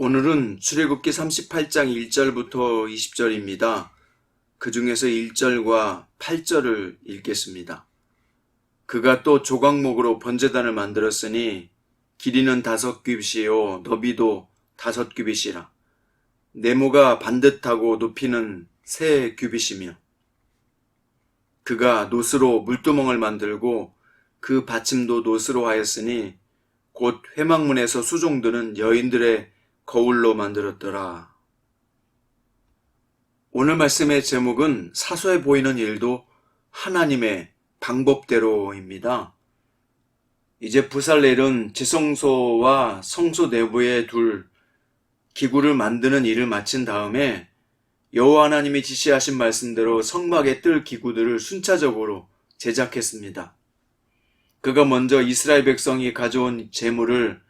오늘은 출애굽기 38장 1절부터 20절입니다. 그 중에서 1절과 8절을 읽겠습니다. 그가 또 조각목으로 번제단을 만들었으니 길이는 5규빗이요 너비도 5규빗이라. 네모가 반듯하고 높이는 3규빗이며 그가 노스로 물두멍을 만들고 그 받침도 노스로 하였으니 곧 회막문에서 수종드는 여인들의 거울로 만들었더라. 오늘 말씀의 제목은 사소해 보이는 일도 하나님의 방법대로입니다. 이제 부살렐은 지성소와 성소 내부에 둘 기구를 만드는 일을 마친 다음에 여호와 하나님이 지시하신 말씀대로 성막에 뜰 기구들을 순차적으로 제작했습니다. 그가 먼저 이스라엘 백성이 가져온 제물을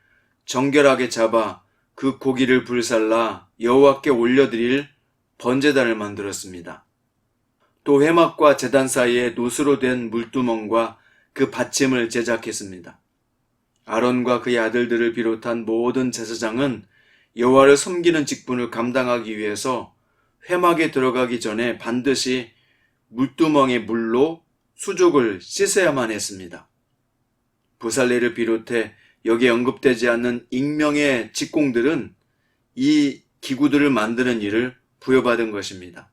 정결하게 잡아 그 고기를 불살라 여호와께 올려드릴 번제단을 만들었습니다. 또 회막과 제단 사이에 노스로 된 물두멍과 그 받침을 제작했습니다. 아론과 그의 아들들을 비롯한 모든 제사장은 여호와를 섬기는 직분을 감당하기 위해서 회막에 들어가기 전에 반드시 물두멍의 물로 수족을 씻어야만 했습니다. 부살렐을 비롯해 여기에 언급되지 않는 익명의 직공들은 이 기구들을 만드는 일을 부여받은 것입니다.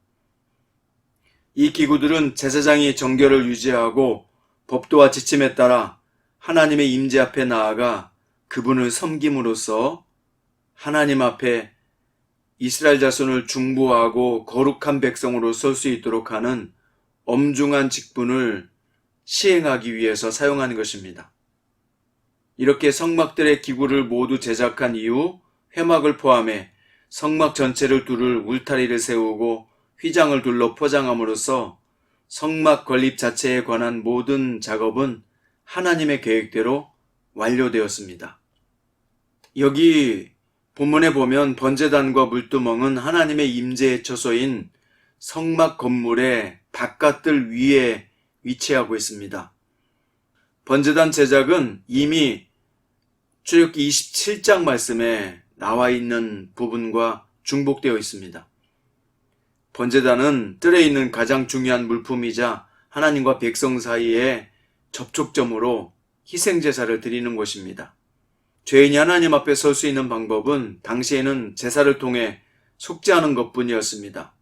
이 기구들은 제사장이 정결을 유지하고 법도와 지침에 따라 하나님의 임재 앞에 나아가 그분을 섬김으로써 하나님 앞에 이스라엘 자손을 중보하고 거룩한 백성으로 설 수 있도록 하는 엄중한 직분을 시행하기 위해서 사용하는 것입니다. 이렇게 성막들의 기구를 모두 제작한 이후 회막을 포함해 성막 전체를 두를 울타리를 세우고 휘장을 둘러 포장함으로써 성막 건립 자체에 관한 모든 작업은 하나님의 계획대로 완료되었습니다. 여기 본문에 보면 번제단과 물두멍은 하나님의 임재의 처소인 성막 건물의 바깥들 위에 위치하고 있습니다. 번제단 제작은 이미 출애굽기 27장 말씀에 나와 있는 부분과 중복되어 있습니다. 번제단은 뜰에 있는 가장 중요한 물품이자 하나님과 백성 사이의 접촉점으로 희생제사를 드리는 곳입니다. 죄인이 하나님 앞에 설 수 있는 방법은 당시에는 제사를 통해 속죄하는 것뿐이었습니다.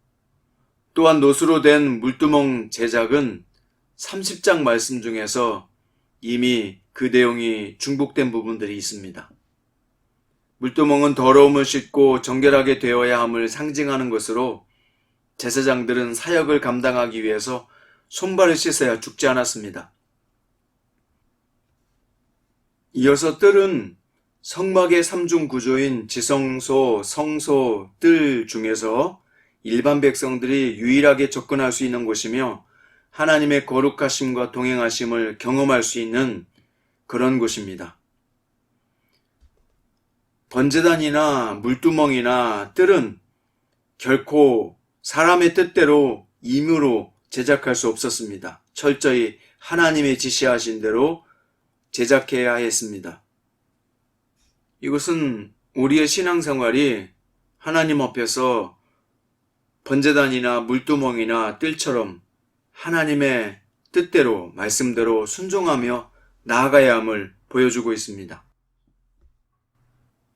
또한 노수로 된 물두멍 제작은 30장 말씀 중에서 이미 그 내용이 중복된 부분들이 있습니다. 물두멍은 더러움을 씻고 정결하게 되어야 함을 상징하는 것으로 제사장들은 사역을 감당하기 위해서 손발을 씻어야 죽지 않았습니다. 이어서 뜰은 성막의 3중 구조인 지성소, 성소, 뜰 중에서 일반 백성들이 유일하게 접근할 수 있는 곳이며 하나님의 거룩하심과 동행하심을 경험할 수 있는 그런 곳입니다. 번제단이나 물두멍이나 뜰은 결코 사람의 뜻대로 임의로 제작할 수 없었습니다. 철저히 하나님의 지시하신 대로 제작해야 했습니다. 이것은 우리의 신앙생활이 하나님 앞에서 번제단이나 물두멍이나 뜰처럼 하나님의 뜻대로 말씀대로 순종하며 나아가야 함을 보여주고 있습니다.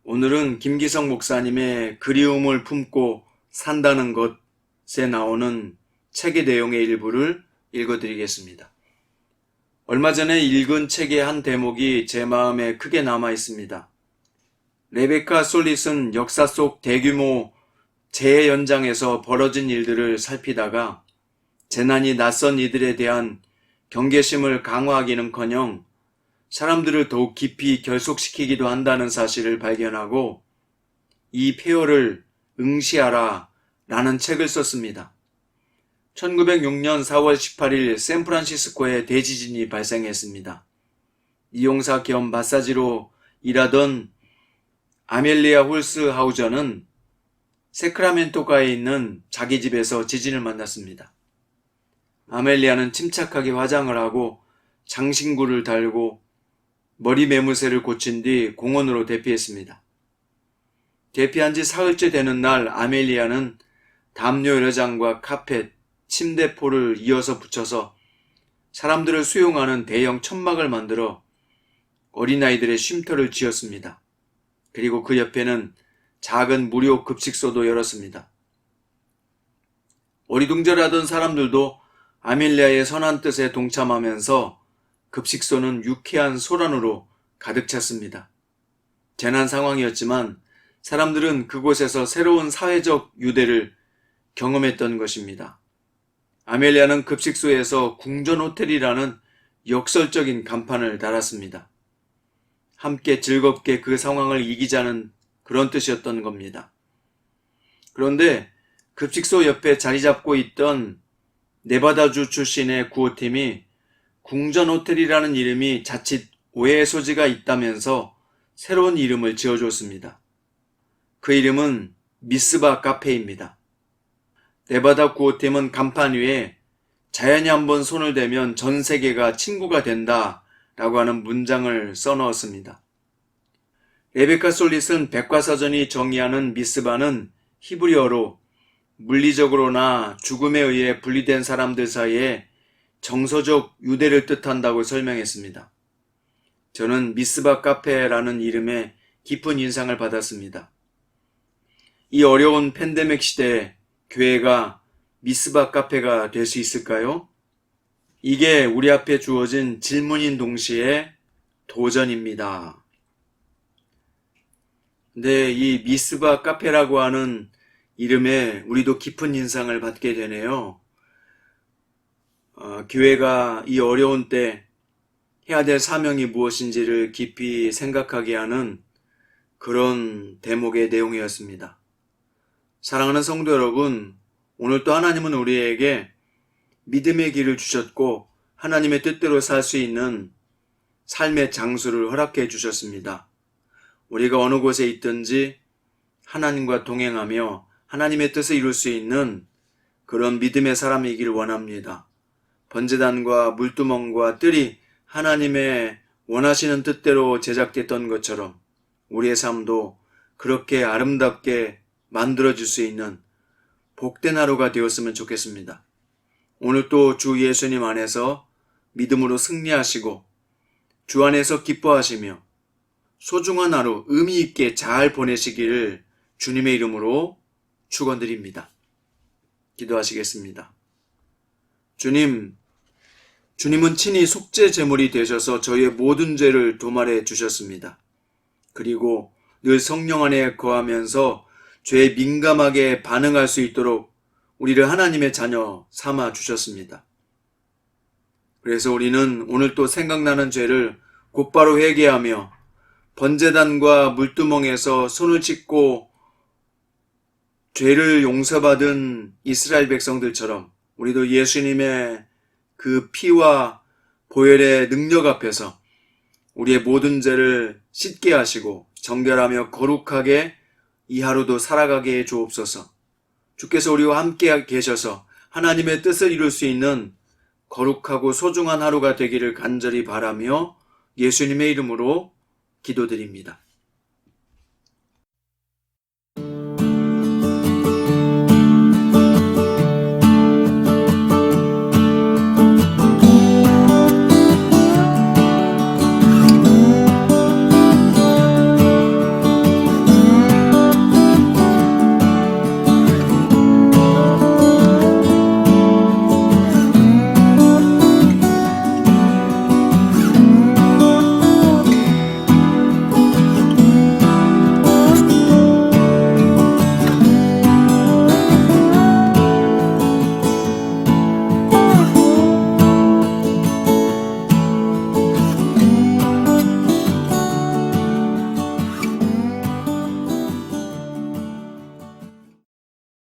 오늘은 김기성 목사님의 그리움을 품고 산다는 것에 나오는 책의 내용의 일부를 읽어드리겠습니다. 얼마 전에 읽은 책의 한 대목이 제 마음에 크게 남아 있습니다. 레베카 솔릿은 역사 속 대규모 재해 현장에서 벌어진 일들을 살피다가 재난이 낯선 이들에 대한 경계심을 강화하기는커녕 사람들을 더욱 깊이 결속시키기도 한다는 사실을 발견하고 이 폐허를 응시하라 라는 책을 썼습니다. 1906년 4월 18일 샌프란시스코에 대지진이 발생했습니다. 이용사 겸 마사지로 일하던 아멜리아 홀스하우저는 세크라멘토가에 있는 자기 집에서 지진을 만났습니다. 아멜리아는 침착하게 화장을 하고 장신구를 달고 머리 매무새를 고친 뒤 공원으로 대피했습니다. 대피한 지 사흘째 되는 날 아멜리아는 담요 여러장과 카펫, 침대포를 이어서 붙여서 사람들을 수용하는 대형 천막을 만들어 어린아이들의 쉼터를 지었습니다. 그리고 그 옆에는 작은 무료 급식소도 열었습니다. 어리둥절하던 사람들도 아멜리아의 선한 뜻에 동참하면서 급식소는 유쾌한 소란으로 가득 찼습니다. 재난 상황이었지만 사람들은 그곳에서 새로운 사회적 유대를 경험했던 것입니다. 아멜리아는 급식소에서 궁전호텔이라는 역설적인 간판을 달았습니다. 함께 즐겁게 그 상황을 이기자는 그런 뜻이었던 겁니다. 그런데 급식소 옆에 자리 잡고 있던 네바다주 출신의 구호팀이 궁전호텔이라는 이름이 자칫 오해의 소지가 있다면서 새로운 이름을 지어줬습니다. 그 이름은 미스바 카페입니다. 네바다 구호팀은 간판 위에 자연이 한번 손을 대면 전 세계가 친구가 된다 라고 하는 문장을 써넣었습니다. 레베카 솔릿은 백과사전이 정의하는 미스바는 히브리어로 물리적으로나 죽음에 의해 분리된 사람들 사이에 정서적 유대를 뜻한다고 설명했습니다. 저는 미스바 카페라는 이름에 깊은 인상을 받았습니다. 이 어려운 팬데믹 시대에 교회가 미스바 카페가 될 수 있을까요? 이게 우리 앞에 주어진 질문인 동시에 도전입니다. 근데 이 미스바 카페라고 하는 이름에 우리도 깊은 인상을 받게 되네요. 교회가 이 어려운 때 해야 될 사명이 무엇인지를 깊이 생각하게 하는 그런 대목의 내용이었습니다. 사랑하는 성도 여러분, 오늘 또 하나님은 우리에게 믿음의 길을 주셨고 하나님의 뜻대로 살 수 있는 삶의 장수를 허락해 주셨습니다. 우리가 어느 곳에 있든지 하나님과 동행하며 하나님의 뜻을 이룰 수 있는 그런 믿음의 사람이길 원합니다. 번제단과 물두멍과 뜰이 하나님의 원하시는 뜻대로 제작됐던 것처럼 우리의 삶도 그렇게 아름답게 만들어질 수 있는 복된 하루가 되었으면 좋겠습니다. 오늘 또 주 예수님 안에서 믿음으로 승리하시고 주 안에서 기뻐하시며 소중한 하루 의미 있게 잘 보내시기를 주님의 이름으로 축원드립니다. 기도하시겠습니다. 주님은 친히 속죄 제물이 되셔서 저희의 모든 죄를 도말해 주셨습니다. 그리고 늘 성령 안에 거하면서 죄에 민감하게 반응할 수 있도록 우리를 하나님의 자녀 삼아 주셨습니다. 그래서 우리는 오늘 또 생각나는 죄를 곧바로 회개하며 번제단과 물두멍에서 손을 씻고 죄를 용서받은 이스라엘 백성들처럼 우리도 예수님의 그 피와 보혈의 능력 앞에서 우리의 모든 죄를 씻게 하시고 정결하며 거룩하게 이 하루도 살아가게 해 주옵소서. 주께서 우리와 함께 계셔서 하나님의 뜻을 이룰 수 있는 거룩하고 소중한 하루가 되기를 간절히 바라며 예수님의 이름으로 기도드립니다.